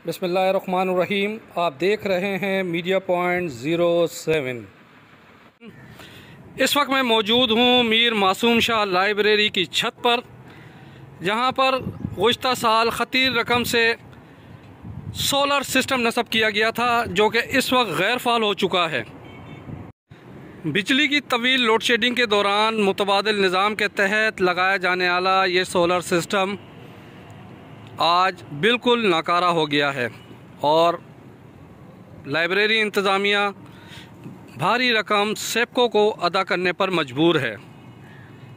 बिस्मिल्लाहिर्रहमानिर्रहीम। आप देख रहे हैं मीडिया पॉइंट 07। इस वक्त मैं मौजूद हूँ मीर मासूम शाह लाइब्रेरी की छत पर, जहाँ पर गुज़िश्ता साल खतीर रकम से सोलर सिस्टम नस्ब किया गया था, जो कि इस वक्त गैर फ़ाल हो चुका है। बिजली की तवील लोड शेडिंग के दौरान मुतबादिल निज़ाम के तहत लगाया जाने वाला ये सोलर सिस्टम आज बिल्कुल नाकारा हो गया है और लाइब्रेरी इंतज़ामिया भारी रकम सेपको को अदा करने पर मजबूर है,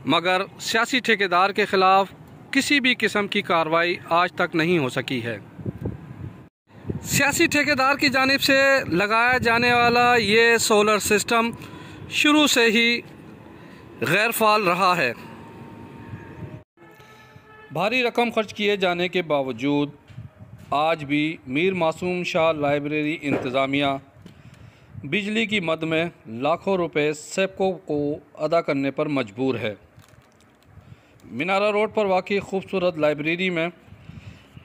मगर सियासी ठेकेदार के ख़िलाफ़ किसी भी किस्म की कार्रवाई आज तक नहीं हो सकी है। सियासी ठेकेदार की जानिब से लगाया जाने वाला ये सोलर सिस्टम शुरू से ही गैर फ़ाल रहा है। भारी रकम खर्च किए जाने के बावजूद आज भी मीर मासूम शाह लाइब्रेरी इंतज़ामिया बिजली की मद में लाखों रुपए सेपको को अदा करने पर मजबूर है। मीनारा रोड पर वाक़ई खूबसूरत लाइब्रेरी में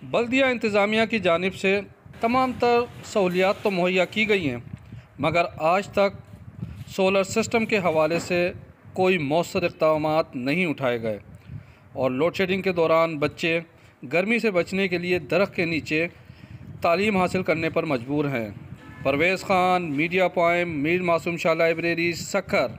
बल्दिया इंतज़ामिया की जानिब से तमाम तर सहूलियात तो मुहैया की गई हैं, मगर आज तक सोलर सिस्टम के हवाले से कोई मौसर इक़दामात नहीं उठाए गए और लोड शेडिंग के दौरान बच्चे गर्मी से बचने के लिए दरख्त के नीचे तालीम हासिल करने पर मजबूर हैं। परवेज़ ख़ान, मीडिया पॉइंट, मीर मासूम शाह लाइब्रेरी, सक्खर।